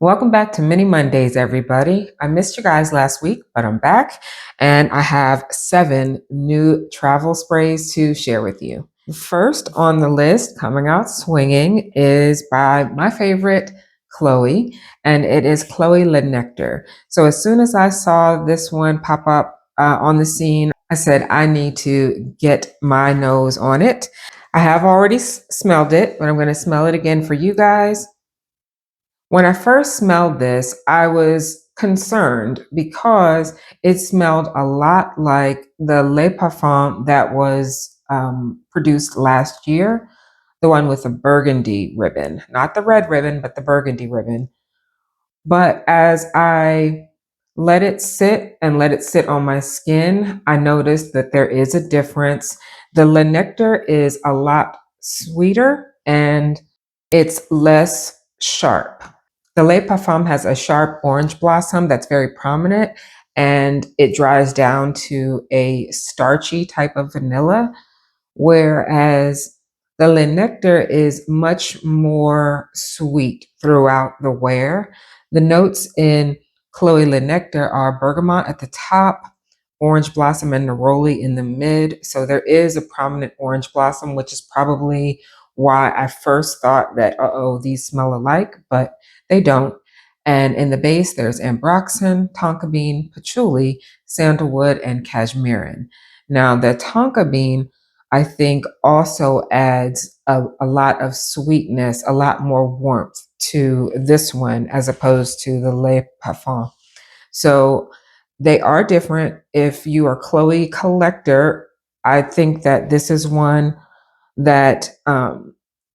Welcome back to Mini Mondays, everybody. I missed you guys last week, but I'm back and I have 7 new travel sprays to share with you. First on the list, coming out swinging, is by my favorite, Chloe, and it is Chloe Le Nectar. So as soon as I saw this one pop up on the scene, I said, I need to get my nose on it. I have already smelled it, but I'm going to smell it again for you guys. When I first smelled this, I was concerned because it smelled a lot like the Le Parfum that was produced last year, the one with the burgundy ribbon, not the red ribbon, but the burgundy ribbon. But as I let it sit on my skin, I noticed that there is a difference. The Le Nectar is a lot sweeter and it's less sharp. The Le Parfum has a sharp orange blossom that's very prominent and it dries down to a starchy type of vanilla, whereas the Le Nectar is much more sweet throughout the wear. The notes in Chloe Le Nectar are bergamot at the top, orange blossom and neroli in the mid. So there is a prominent orange blossom, which is probably why I first thought that, these smell alike, but they don't. And in the base, there's ambroxan, tonka bean, patchouli, sandalwood, and cashmeran. Now, the tonka bean, I think, also adds a lot of sweetness, a lot more warmth to this one as opposed to the Le Parfum. So they are different. If you are Chloe collector, I think that this is one that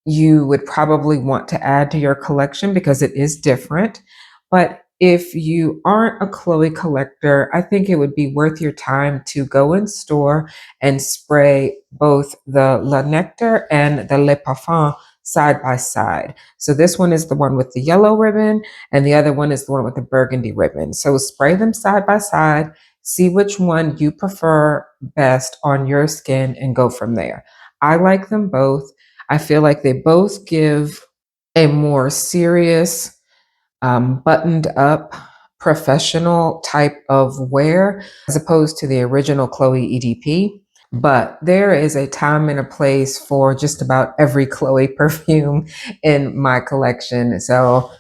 you would probably want to add to your collection because it is different. But if you aren't a Chloe collector, I think it would be worth your time to go in store and spray both the La Nectar and the Le Parfum side by side. So this one is the one with the yellow ribbon and the other one is the one with the burgundy ribbon. So spray them side by side, see which one you prefer best on your skin and go from there. I like them both. I feel like they both give a more serious, buttoned up, professional type of wear as opposed to the original Chloe EDP. But there is a time and a place for just about every Chloe perfume in my collection. So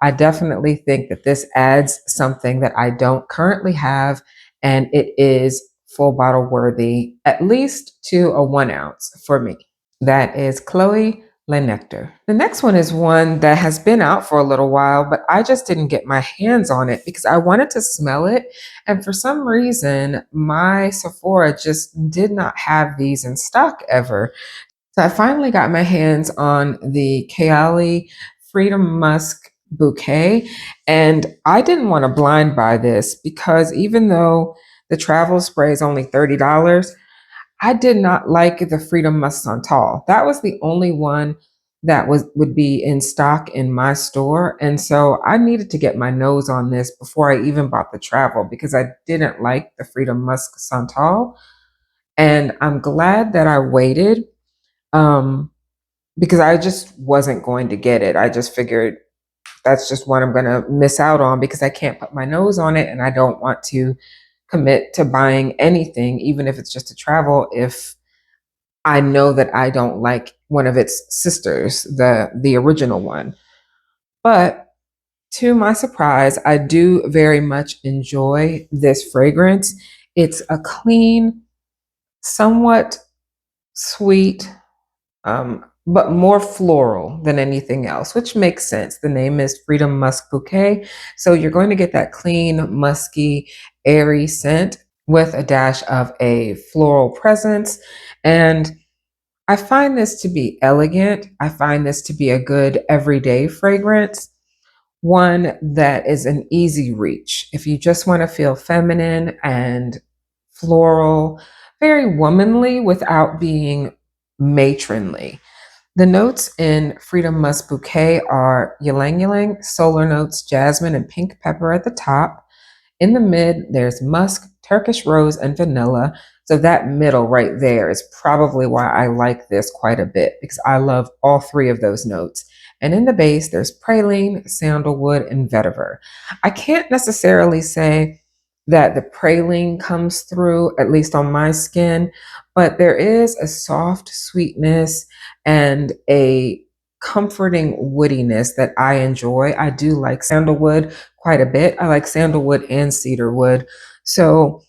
I definitely think that this adds something that I don't currently have, and it is full bottle worthy, at least to a 1 ounce for me. That is Chloe Le Nectar. The next one is one that has been out for a little while, but I just didn't get my hands on it because I wanted to smell it. And for some reason, my Sephora just did not have these in stock ever. So I finally got my hands on the Kayali Freedom Musk bouquet. And I didn't want to blind buy this because even though the travel spray is only $30, I did not like the Freedom Musk Santal. That was the only one that would be in stock in my store. And so I needed to get my nose on this before I even bought the travel because I didn't like the Freedom Musk Santal. And I'm glad that I waited um, because I just wasn't going to get it. I just figured that's just what I'm going to miss out on because I can't put my nose on it and I don't want to commit to buying anything, even if it's just a travel, if I know that I don't like one of its sisters, the original one. But to my surprise, I do very much enjoy this fragrance. It's a clean, somewhat sweet, but more floral than anything else, which makes sense. The name is Freedom Musk Bouquet. So you're going to get that clean, musky, airy scent with a dash of a floral presence. And I find this to be elegant. I find this to be a good everyday fragrance, one that is an easy reach. If you just want to feel feminine and floral, very womanly without being matronly. The notes in Freedom Musk Bouquet are ylang ylang, solar notes, jasmine, and pink pepper at the top. In the mid, there's musk, Turkish rose, and vanilla. So that middle right there is probably why I like this quite a bit because I love all 3 of those notes. And in the base, there's praline, sandalwood, and vetiver. I can't necessarily say that the praline comes through, at least on my skin, but there is a soft sweetness and a comforting woodiness that I enjoy. I do like sandalwood quite a bit. I like sandalwood and cedarwood. So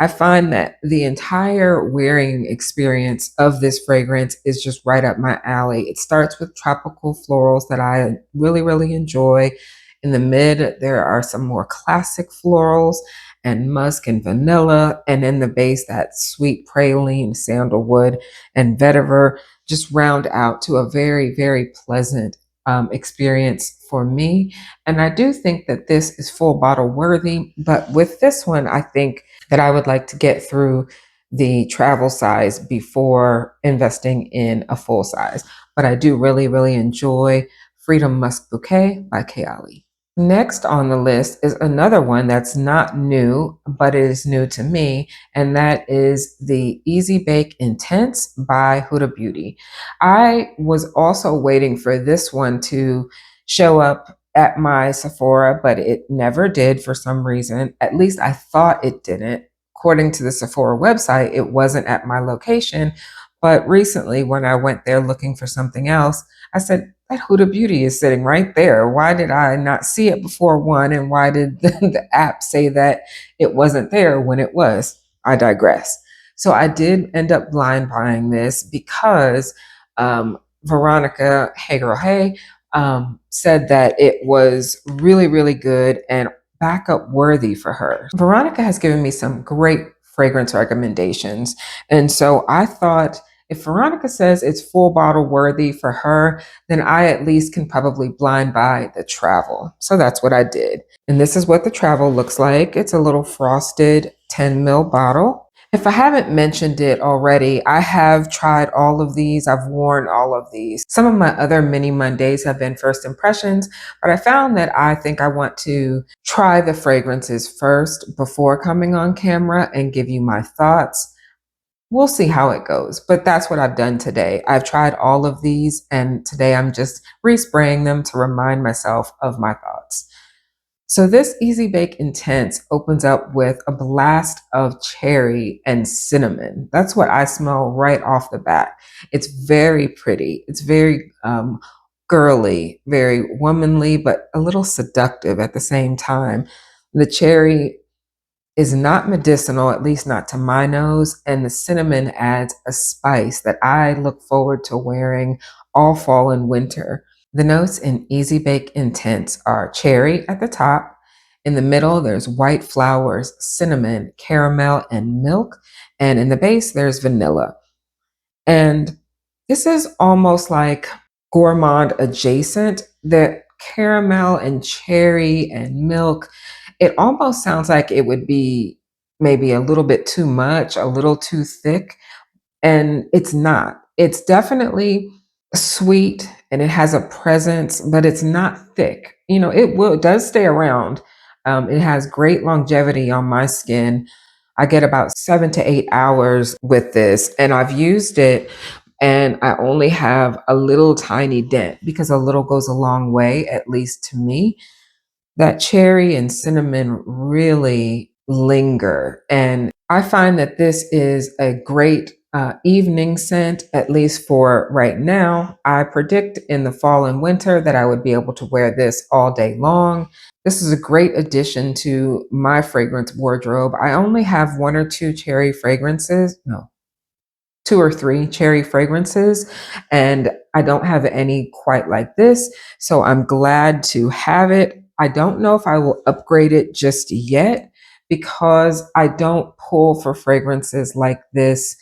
I find that the entire wearing experience of this fragrance is just right up my alley. It starts with tropical florals that I really, really enjoy. In the mid, there are some more classic florals and musk and vanilla. And in the base, that sweet praline, sandalwood, and vetiver just round out to a very, very pleasant experience for me. And I do think that this is full bottle worthy. But with this one, I think that I would like to get through the travel size before investing in a full size. But I do really, really enjoy Freedom Musk Bouquet by Kayali. Next on the list is another one that's not new, but it is new to me, and that is the Easy Bake Intense by Huda Beauty. I was also waiting for this one to show up at my Sephora, but it never did for some reason. At least I thought it didn't. According to the Sephora website, it wasn't at my location. But recently, when I went there looking for something else, I said, that Huda Beauty is sitting right there. Why did I not see it before one? And why did the app say that it wasn't there when it was? I digress. So I did end up blind buying this because Veronica, hey girl, hey, said that it was really, really good and backup worthy for her. Veronica has given me some great fragrance recommendations. And so I thought if Veronica says it's full bottle worthy for her, then I at least can probably blind buy the travel. So that's what I did. And this is what the travel looks like. It's a little frosted 10 ml bottle. If I haven't mentioned it already, I have tried all of these. I've worn all of these. Some of my other mini Mondays have been first impressions, but I found that I think I want to try the fragrances first before coming on camera and give you my thoughts. We'll see how it goes, but that's what I've done today. I've tried all of these, and today I'm just respraying them to remind myself of my thoughts. So this Easy Bake Intense opens up with a blast of cherry and cinnamon. That's what I smell right off the bat. It's very pretty. It's very girly, very womanly, but a little seductive at the same time. The cherry is not medicinal, at least not to my nose, and the cinnamon adds a spice that I look forward to wearing all fall and winter. The notes in Easy Bake Intense are cherry at the top. In the middle, there's white flowers, cinnamon, caramel, and milk. And in the base, there's vanilla. And this is almost like gourmand adjacent. The caramel and cherry and milk, it almost sounds like it would be maybe a little bit too much, a little too thick. And it's not. It's definitely sweet and it has a presence, but it's not thick. You know, it does stay around. It has great longevity on my skin. I get about 7 to 8 hours with this, and I've used it and I only have a little tiny dent because a little goes a long way, at least to me. That cherry and cinnamon really linger. And I find that this is a great evening scent, at least for right now. I predict in the fall and winter that I would be able to wear this all day long. This is a great addition to my fragrance wardrobe. I only have one or two cherry fragrances. No, two or three cherry fragrances, and I don't have any quite like this. So I'm glad to have it. I don't know if I will upgrade it just yet because I don't pull for fragrances like this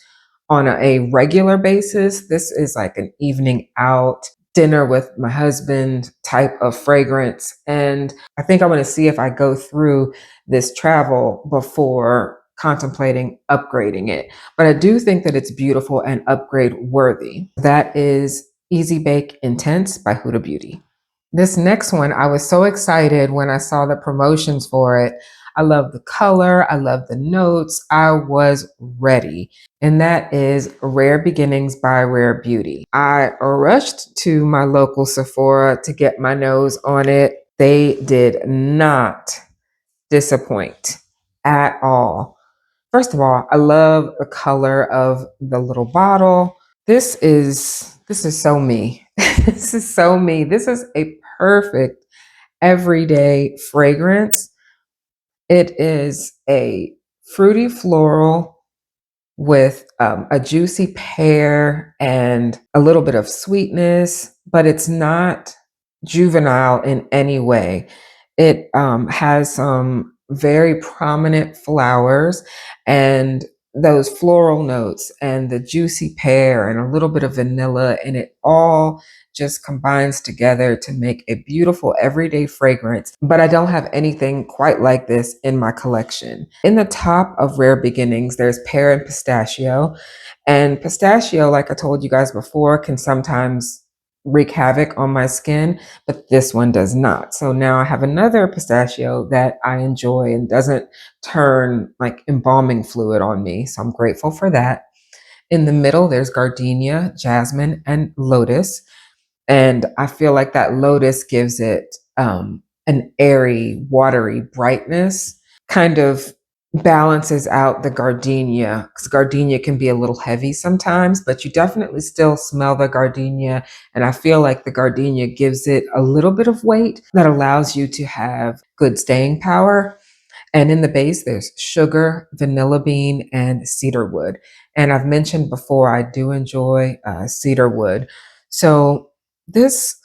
on a regular basis. This is like an evening out, dinner with my husband type of fragrance. And I think I want to see if I go through this travel before contemplating upgrading it. But I do think that it's beautiful and upgrade worthy. That is Easy Bake Intense by Huda Beauty. This next one, I was so excited when I saw the promotions for it. I love the color. I love the notes. I was ready. And that is Rare Beginnings by Rare Beauty. I rushed to my local Sephora to get my nose on it. They did not disappoint at all. First of all, I love the color of the little bottle. This is so me. This is so me. This is a perfect everyday fragrance. It is a fruity floral with a juicy pear and a little bit of sweetness, but it's not juvenile in any way. It has some very prominent flowers and those floral notes and the juicy pear and a little bit of vanilla, and it all just combines together to make a beautiful everyday fragrance. But I don't have anything quite like this in my collection. In the top of Rare Beginnings, there's pear and pistachio. And pistachio, like I told you guys before, can sometimes wreak havoc on my skin, but this one does not. So now I have another pistachio that I enjoy and doesn't turn like embalming fluid on me. So I'm grateful for that. In the middle, there's gardenia, jasmine, and lotus. And I feel like that lotus gives it an airy, watery brightness, kind of balances out the gardenia, because gardenia can be a little heavy sometimes, but you definitely still smell the gardenia. And I feel like the gardenia gives it a little bit of weight that allows you to have good staying power. And in the base, there's sugar, vanilla bean, and cedar wood. And I've mentioned before, I do enjoy cedar wood. So this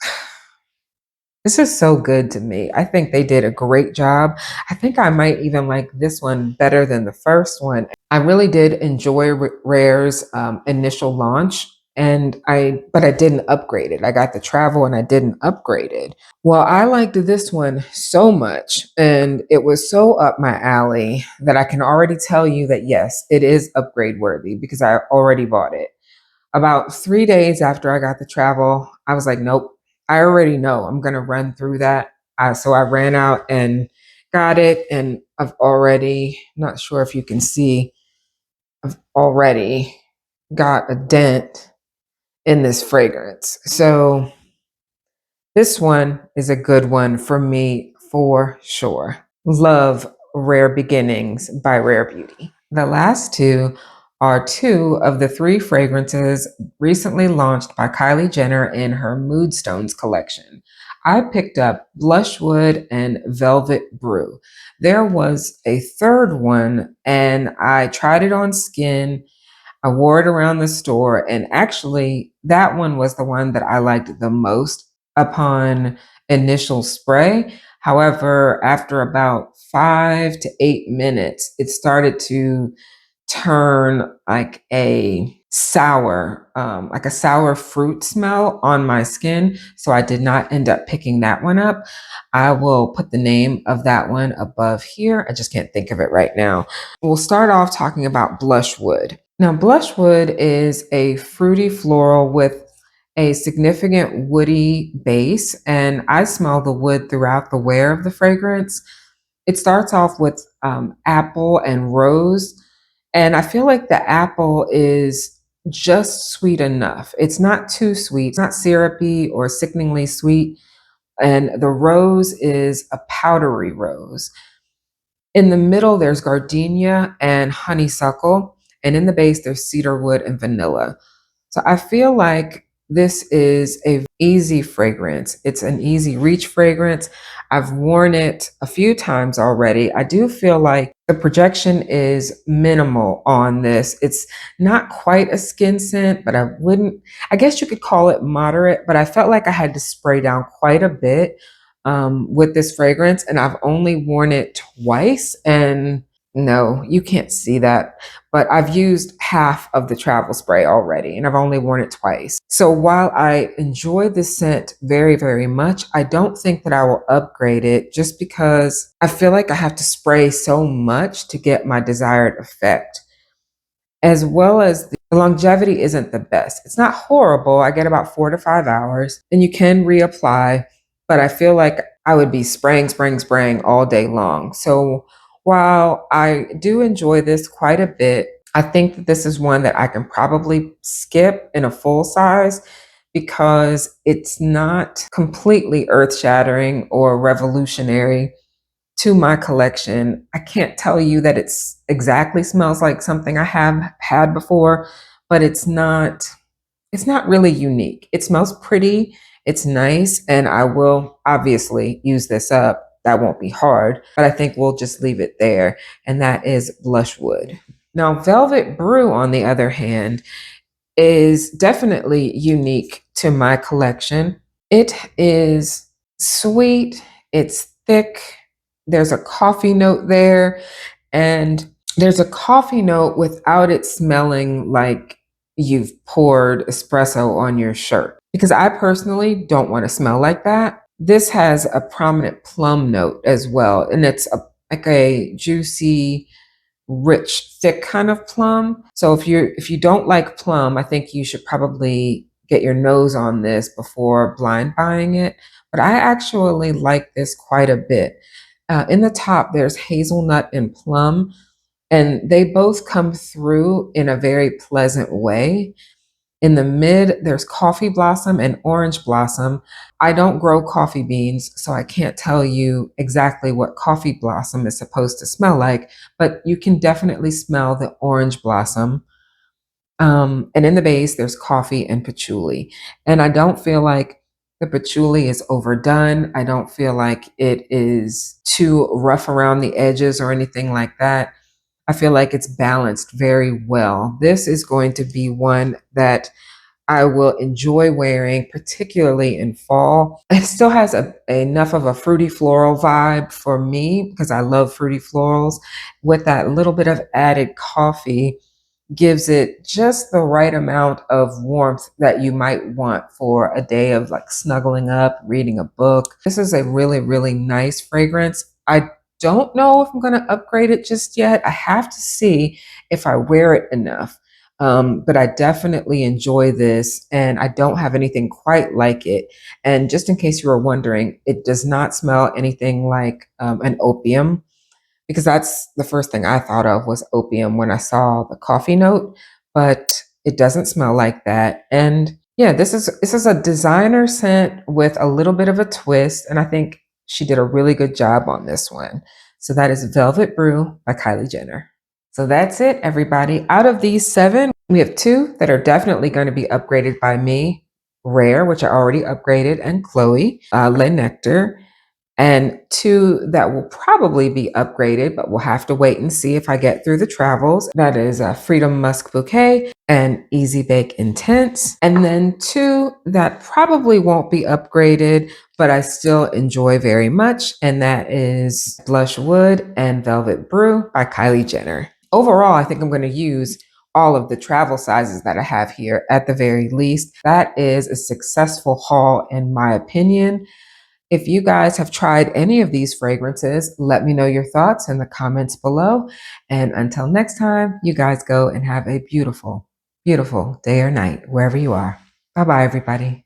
this is so good to me. I think they did a great job. I think I might even like this one better than the first one. I really did enjoy Rare's initial launch, but I didn't upgrade it. I got the travel and I didn't upgrade it. Well, I liked this one so much, and it was so up my alley that I can already tell you that yes, it is upgrade worthy because I already bought it. About 3 days after I got the travel, I was like, nope, I already know I'm going to run through that. So I ran out and got it. And I've already, not sure if you can see, I've already got a dent in this fragrance. So this one is a good one for me for sure. Love Rare Beginnings by Rare Beauty. The last two are two of the three fragrances recently launched by Kylie Jenner in her Moodstones collection. I picked up Blushwood and Velvet Brew. There was a third one, and I tried it on skin. I wore it around the store, and actually, that one was the one that I liked the most upon initial spray. However, after about 5 to 8 minutes, it started to turn like a sour fruit smell on my skin. So I did not end up picking that one up. I will put the name of that one above here. I just can't think of it right now. We'll start off talking about Blushwood. Now, Blushwood is a fruity floral with a significant woody base, and I smell the wood throughout the wear of the fragrance. It starts off with apple and rose, and I feel like the apple is just sweet enough. It's not too sweet, it's not syrupy or sickeningly sweet. And the rose is a powdery rose. In the middle, there's gardenia and honeysuckle. And in the base, there's cedarwood and vanilla. So I feel like this is a easy fragrance. It's an easy reach fragrance. I've worn it a few times already. I do feel like the projection is minimal on this. It's not quite a skin scent, but I guess you could call it moderate, but I felt like I had to spray down quite a bit with this fragrance, and I've only worn it twice. And no, you can't see that, but I've used half of the travel spray already and I've only worn it twice. So while I enjoy this scent very, very much, I don't think that I will upgrade it just because I feel like I have to spray so much to get my desired effect. As well as the longevity isn't the best. It's not horrible. I get about 4 to 5 hours and you can reapply, but I feel like I would be spraying all day long. So While I do enjoy this quite a bit, I think that this is one that I can probably skip in a full size because it's not completely earth shattering or revolutionary to my collection. I can't tell you that it's exactly smells like something I have had before, but it's not really unique. It smells pretty, it's nice, and I will obviously use this up. That won't be hard, but I think we'll just leave it there. And that is Blushwood. Now, Velvet Brew, on the other hand, is definitely unique to my collection. It is sweet, it's thick, there's a coffee note there, and there's a coffee note without it smelling like you've poured espresso on your shirt. Because I personally don't want to smell like that. This has a prominent plum note as well, and it's like a juicy, rich, thick kind of plum. So if you don't like plum, I think you should probably get your nose on this before blind buying it. But I actually like this quite a bit. In the top, there's hazelnut and plum, and they both come through in a very pleasant way. In the mid, there's coffee blossom and orange blossom. I don't grow coffee beans, so I can't tell you exactly what coffee blossom is supposed to smell like, but you can definitely smell the orange blossom. And in the base, there's coffee and patchouli. And I don't feel like the patchouli is overdone. I don't feel like it is too rough around the edges or anything like that. I feel like it's balanced very well. This is going to be one that I will enjoy wearing, particularly in fall. It still has enough of a fruity floral vibe for me because I love fruity florals. With that little bit of added coffee, gives it just the right amount of warmth that you might want for a day of like snuggling up, reading a book. This is a really, really nice fragrance. I don't know if I'm going to upgrade it just yet. I have to see if I wear it enough. But I definitely enjoy this, and I don't have anything quite like it. And just in case you were wondering, it does not smell anything like an opium, because that's the first thing I thought of was opium when I saw the coffee note, but it doesn't smell like that. And yeah, this is a designer scent with a little bit of a twist, and I think she did a really good job on this one. So that is Velvet Brew by Kylie Jenner. So that's it, everybody. Out of these seven, we have two that are definitely going to be upgraded by me: Rare, which I already upgraded, and Chloe, Le Nectar, and two that will probably be upgraded, but we'll have to wait and see if I get through the travels. That is Freedom Musk Bouquet and Easy Bake Intense. And then two that probably won't be upgraded, but I still enjoy very much, and that is Blush Wood and Velvet Brew by Kylie Jenner. Overall, I think I'm going to use all of the travel sizes that I have here at the very least. That is a successful haul, in my opinion. If you guys have tried any of these fragrances, let me know your thoughts in the comments below. And until next time, you guys go and have a beautiful, beautiful day or night, wherever you are. Bye bye, everybody.